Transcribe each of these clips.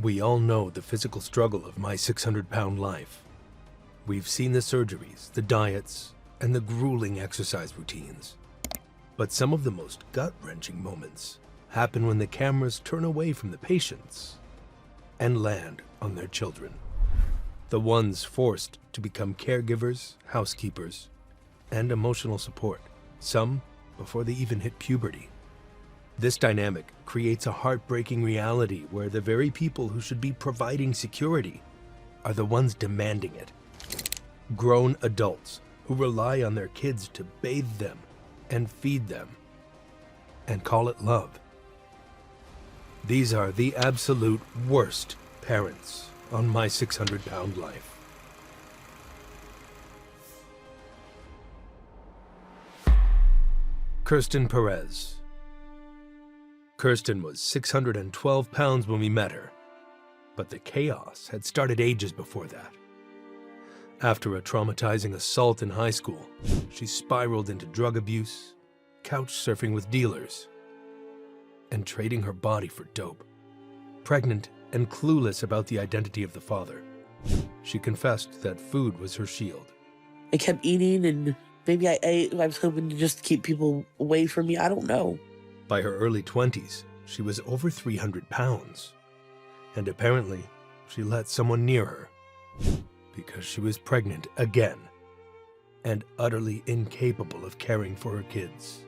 We all know the physical struggle of my 600-pound life. We've seen the surgeries, the diets, and the grueling exercise routines. But some of the most gut-wrenching moments happen when the cameras turn away from the patients and land on their children. The ones forced to become caregivers, housekeepers, and emotional support, some before they even hit puberty. This dynamic creates a heartbreaking reality where the very people who should be providing security are the ones demanding it. Grown adults who rely on their kids to bathe them and feed them and call it love. These are the absolute worst parents on my 600-pound life. Kirsten Perez. Kirsten was 612 pounds when we met her, but the chaos had started ages before that. After a traumatizing assault in high school, she spiraled into drug abuse, couch surfing with dealers, and trading her body for dope. Pregnant and clueless about the identity of the father, she confessed that food was her shield. I kept eating, and maybe I ate. I was hoping to just keep people away from me. I don't know. By her early 20s, she was over 300 pounds. And apparently, she let someone near her because she was pregnant again and utterly incapable of caring for her kids.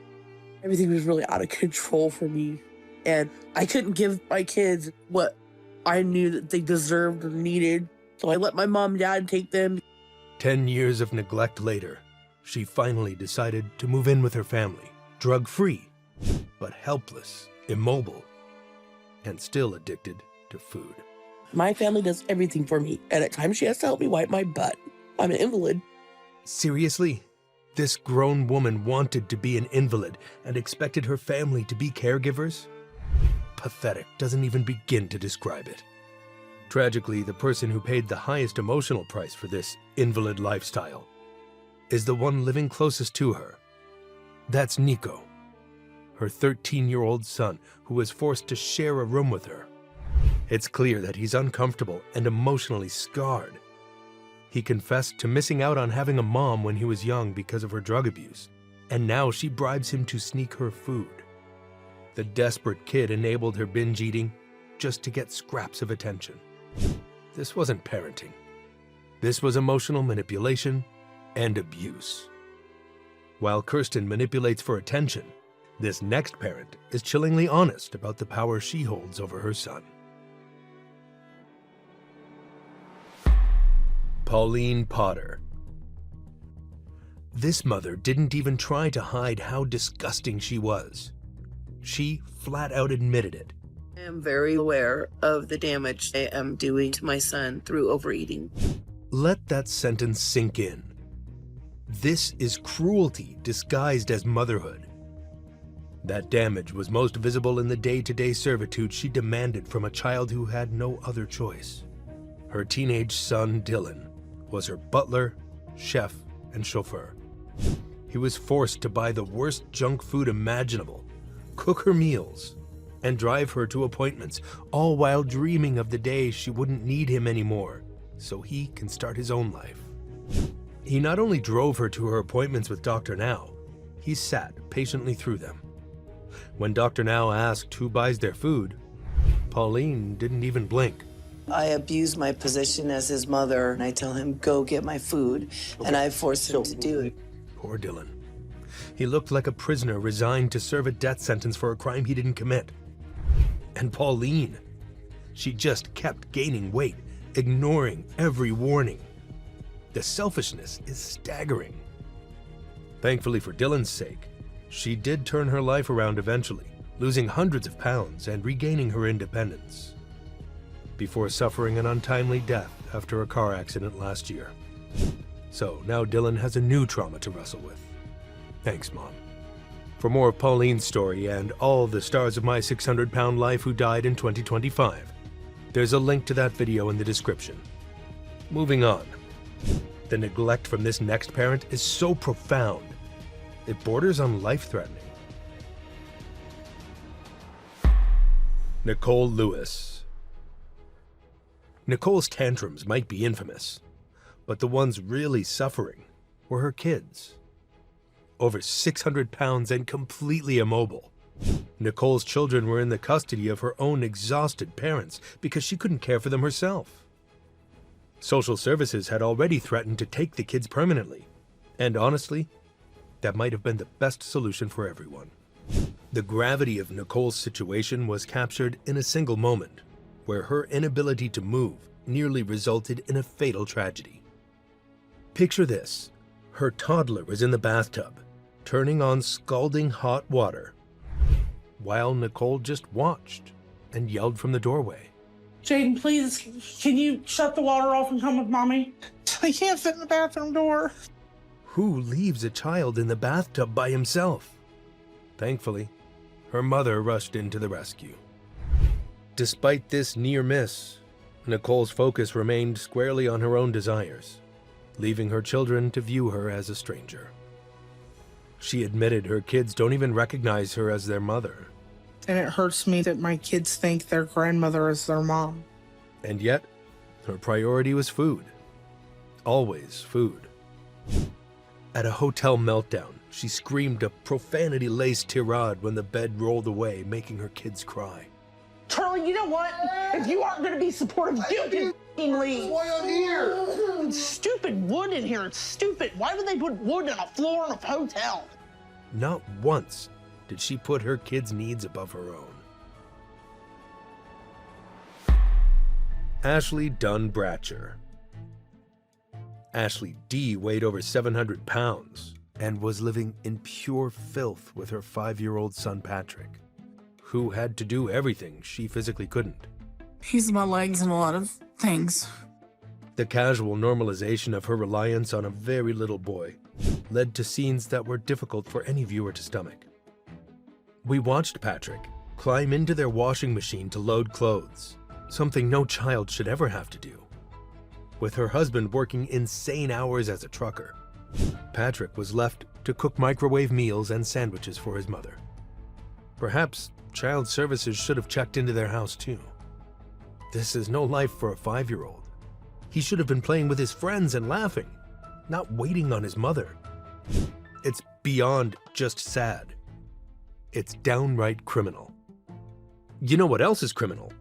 Everything was really out of control for me. And I couldn't give my kids what I knew that they deserved or needed. So I let my mom and dad take them. 10 years of neglect later, she finally decided to move in with her family, drug-free, but helpless, immobile, and still addicted to food. My family does everything for me, and at times she has to help me wipe my butt. I'm an invalid. Seriously? This grown woman wanted to be an invalid and expected her family to be caregivers? Pathetic doesn't even begin to describe it. Tragically, the person who paid the highest emotional price for this invalid lifestyle is the one living closest to her. That's Nico, her 13-year-old son, who was forced to share a room with her. It's clear that he's uncomfortable and emotionally scarred. He confessed to missing out on having a mom when he was young because of her drug abuse, and now she bribes him to sneak her food. The desperate kid enabled her binge eating just to get scraps of attention. This wasn't parenting. This was emotional manipulation and abuse. While Kirsten manipulates for attention, this next parent is chillingly honest about the power she holds over her son. Pauline Potter. This mother didn't even try to hide how disgusting she was. She flat out admitted it. I am very aware of the damage I am doing to my son through overeating. Let that sentence sink in. This is cruelty disguised as motherhood. That damage was most visible in the day-to-day servitude she demanded from a child who had no other choice. Her teenage son, Dylan, was her butler, chef, and chauffeur. He was forced to buy the worst junk food imaginable, cook her meals, and drive her to appointments, all while dreaming of the day she wouldn't need him anymore, so he can start his own life. He not only drove her to her appointments with Dr. Now, he sat patiently through them. When Dr. Now asked who buys their food, Pauline didn't even blink. I abuse my position as his mother, and I tell him, go get my food, and I force him to do it. Poor Dylan. He looked like a prisoner resigned to serve a death sentence for a crime he didn't commit. And Pauline, she just kept gaining weight, ignoring every warning. The selfishness is staggering. Thankfully for Dylan's sake, she did turn her life around eventually, losing hundreds of pounds and regaining her independence, before suffering an untimely death after a car accident last year. So now Dylan has a new trauma to wrestle with. Thanks, Mom. For more of Pauline's story and all the stars of my 600-pound life who died in 2025, there's a link to that video in the description. Moving on. The neglect from this next parent is so profound, it borders on life-threatening. Nicole Lewis. Nicole's tantrums might be infamous, but the ones really suffering were her kids. Over 600 pounds and completely immobile, Nicole's children were in the custody of her own exhausted parents because she couldn't care for them herself. Social services had already threatened to take the kids permanently, and honestly, that might have been the best solution for everyone. The gravity of Nicole's situation was captured in a single moment, where her inability to move nearly resulted in a fatal tragedy. Picture this: her toddler was in the bathtub, turning on scalding hot water, while Nicole just watched and yelled from the doorway. Jaden, please, can you shut the water off and come with mommy? I can't fit in the bathroom door. Who leaves a child in the bathtub by himself? Thankfully, her mother rushed in to the rescue. Despite this near miss, Nicole's focus remained squarely on her own desires, leaving her children to view her as a stranger. She admitted her kids don't even recognize her as their mother. And it hurts me that my kids think their grandmother is their mom. And yet, her priority was food. Always food. At a hotel meltdown, she screamed a profanity-laced tirade when the bed rolled away, making her kids cry. Charlie, you know what? If you aren't going to be supportive, you can f***ing leave. That's why I'm here. It's stupid wood in here. It's stupid. Why would they put wood on a floor in a hotel? Not once did she put her kids' needs above her own. Ashley Dun Bratcher. Ashley D. weighed over 700 pounds and was living in pure filth with her 5-year-old son Patrick, who had to do everything she physically couldn't. He's my legs and a lot of things. The casual normalization of her reliance on a very little boy led to scenes that were difficult for any viewer to stomach. We watched Patrick climb into their washing machine to load clothes, something no child should ever have to do. With her husband working insane hours as a trucker, Patrick was left to cook microwave meals and sandwiches for his mother. Perhaps child services should have checked into their house too. This is no life for a 5-year-old. He should have been playing with his friends and laughing, not waiting on his mother. It's beyond just sad. It's downright criminal. You know what else is criminal?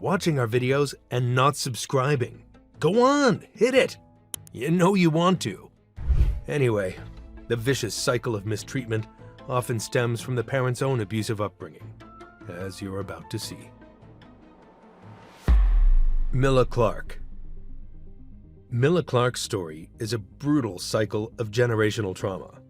Watching our videos and not subscribing. Go on, hit it. You know you want to. Anyway, the vicious cycle of mistreatment often stems from the parent's own abusive upbringing, as you're about to see. Milla Clark. Milla Clark's story is a brutal cycle of generational trauma.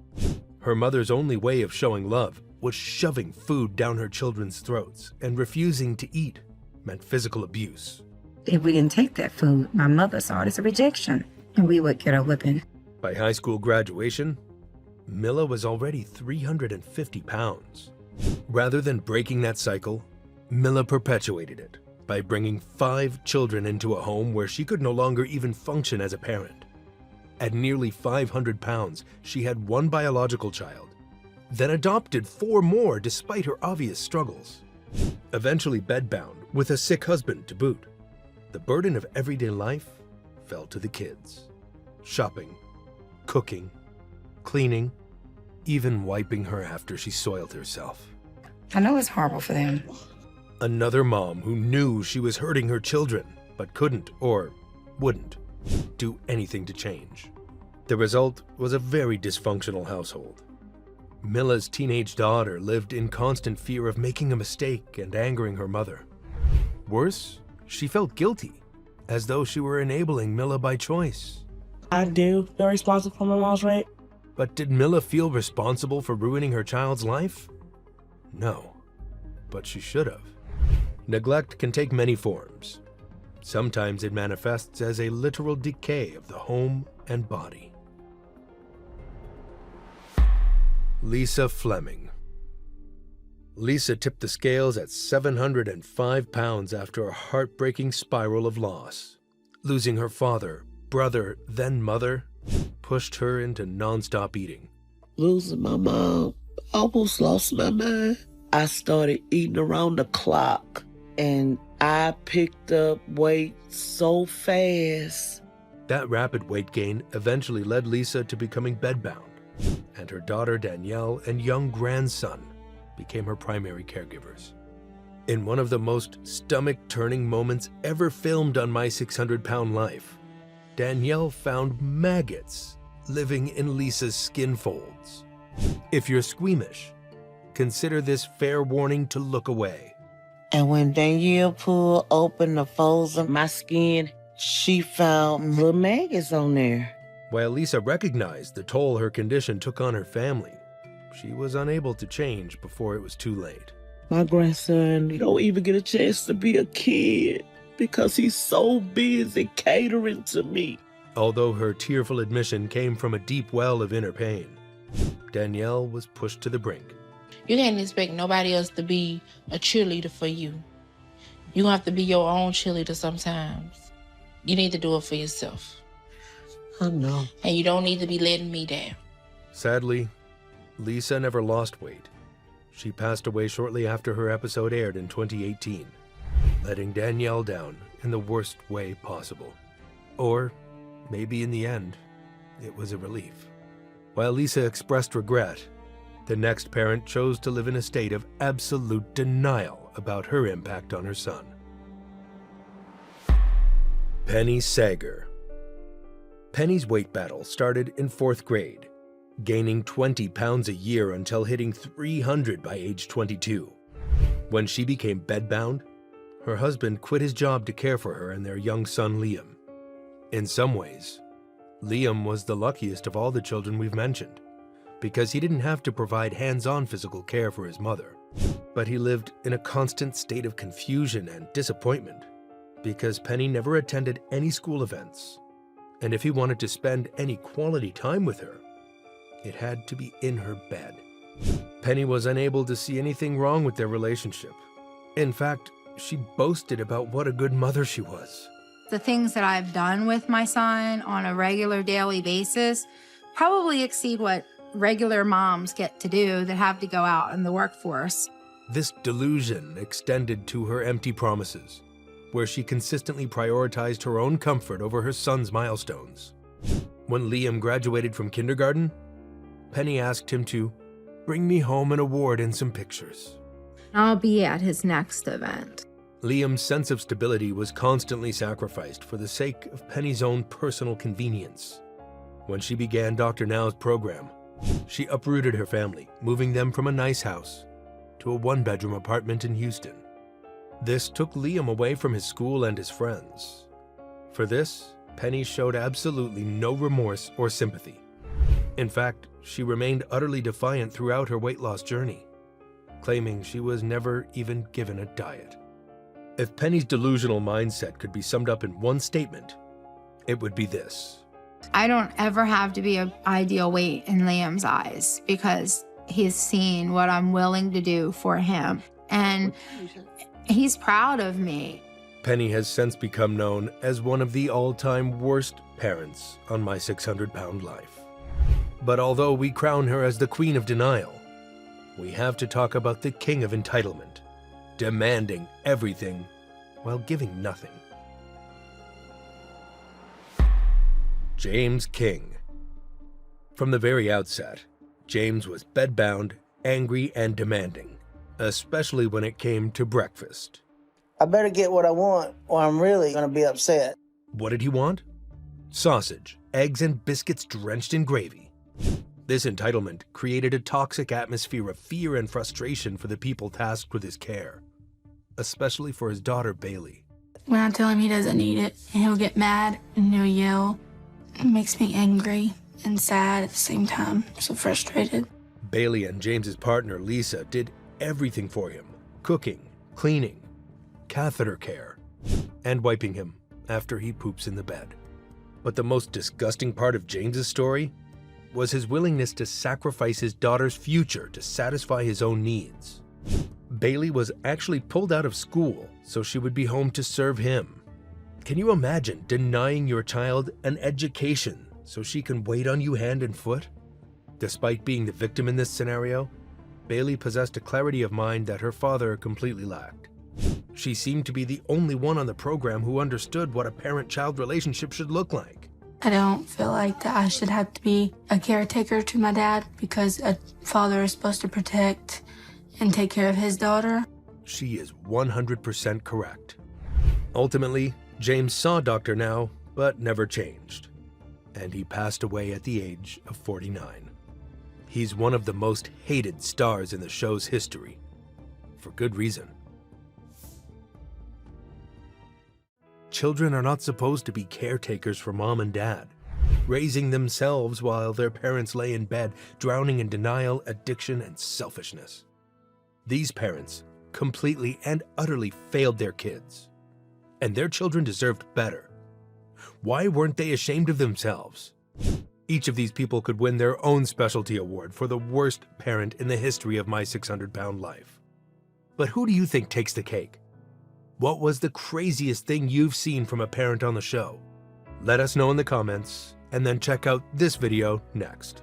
Her mother's only way of showing love was shoving food down her children's throats, and refusing to eat meant physical abuse. If we didn't take that food, my mother saw it as a rejection, and we would get a whipping. By high school graduation, Milla was already 350 pounds. Rather than breaking that cycle, Milla perpetuated it by bringing 5 children into a home where she could no longer even function as a parent. At nearly 500 pounds, she had 1 biological child, then adopted 4 more despite her obvious struggles. Eventually bedbound with a sick husband to boot, the burden of everyday life fell to the kids. Shopping, cooking, cleaning, even wiping her after she soiled herself. I know it's horrible for them. Another mom who knew she was hurting her children, but couldn't or wouldn't do anything to change. The result was a very dysfunctional household. Milla's teenage daughter lived in constant fear of making a mistake and angering her mother. Worse, she felt guilty, as though she were enabling Milla by choice. I do feel responsible for my mom's rape. But did Milla feel responsible for ruining her child's life? No, but she should have. Neglect can take many forms. Sometimes it manifests as a literal decay of the home and body. Lisa Fleming. Lisa tipped the scales at 705 pounds after a heartbreaking spiral of loss. Losing her father, brother, then mother, pushed her into nonstop eating. Losing my mom, almost lost my mind. I started eating around the clock, and I picked up weight so fast. That rapid weight gain eventually led Lisa to becoming bedbound, and her daughter Danielle and young grandson became her primary caregivers. In one of the most stomach-turning moments ever filmed on My 600-Pound Life, Danielle found maggots living in Lisa's skin folds. If you're squeamish, consider this fair warning to look away. And when Danielle pulled open the folds of my skin, she found little maggots on there. While Lisa recognized the toll her condition took on her family, she was unable to change before it was too late. My grandson don't even get a chance to be a kid because he's so busy catering to me. Although her tearful admission came from a deep well of inner pain, Danielle was pushed to the brink. You can't expect nobody else to be a cheerleader for you. You have to be your own cheerleader sometimes. You need to do it for yourself. I know. And you don't need to be letting me down. Sadly, Lisa never lost weight. She passed away shortly after her episode aired in 2018, letting Danielle down in the worst way possible. Or maybe in the end, it was a relief. While Lisa expressed regret, the next parent chose to live in a state of absolute denial about her impact on her son. Penny Sager. Penny's weight battle started in 4th grade, gaining 20 pounds a year until hitting 300 by age 22. When she became bedbound, her husband quit his job to care for her and their young son Liam. In some ways, Liam was the luckiest of all the children we've mentioned, because he didn't have to provide hands-on physical care for his mother. But he lived in a constant state of confusion and disappointment, because Penny never attended any school events, and if he wanted to spend any quality time with her, it had to be in her bed. Penny was unable to see anything wrong with their relationship. In fact, she boasted about what a good mother she was. The things that I've done with my son on a regular daily basis probably exceed what regular moms get to do that have to go out in the workforce. This delusion extended to her empty promises, where she consistently prioritized her own comfort over her son's milestones. When Liam graduated from kindergarten, Penny asked him to bring me home an award and some pictures. I'll be at his next event. Liam's sense of stability was constantly sacrificed for the sake of Penny's own personal convenience. When she began Dr. Now's program, she uprooted her family, moving them from a nice house to a 1-bedroom apartment in Houston. This took Liam away from his school and his friends. For this, Penny showed absolutely no remorse or sympathy. In fact, she remained utterly defiant throughout her weight loss journey, claiming she was never even given a diet. If Penny's delusional mindset could be summed up in one statement, it would be this: I don't ever have to be an ideal weight in Liam's eyes because he's seen what I'm willing to do for him, and he's proud of me. Penny has since become known as one of the all-time worst parents on My 600-Pound Life. But although we crown her as the Queen of Denial, we have to talk about the King of Entitlement, demanding everything while giving nothing. James King. From the very outset, James was bedbound, angry, and demanding, especially when it came to breakfast. I better get what I want or I'm really gonna be upset. What did he want? Sausage, eggs, and biscuits drenched in gravy. This entitlement created a toxic atmosphere of fear and frustration for the people tasked with his care, especially for his daughter Bailey. When I tell him he doesn't need it, and he'll get mad and he'll yell. It makes me angry and sad at the same time. I'm so frustrated. Bailey and James's partner Lisa did everything for him: cooking, cleaning, catheter care, and wiping him after he poops in the bed. But the most disgusting part of James's story was his willingness to sacrifice his daughter's future to satisfy his own needs. Bailey was actually pulled out of school so she would be home to serve him. Can you imagine denying your child an education so she can wait on you hand and foot? Despite being the victim in this scenario, Bailey possessed a clarity of mind that her father completely lacked. She seemed to be the only one on the program who understood what a parent-child relationship should look like. I don't feel like that I should have to be a caretaker to my dad because a father is supposed to protect and take care of his daughter. She is 100% correct. Ultimately, James saw Dr. Now, but never changed. And he passed away at the age of 49. He's one of the most hated stars in the show's history, for good reason. Children are not supposed to be caretakers for mom and dad, raising themselves while their parents lay in bed, drowning in denial, addiction, and selfishness. These parents completely and utterly failed their kids, and their children deserved better. Why weren't they ashamed of themselves? Each of these people could win their own specialty award for the worst parent in the history of my 600-pound life. But who do you think takes the cake? What was the craziest thing you've seen from a parent on the show? Let us know in the comments, and then check out this video next.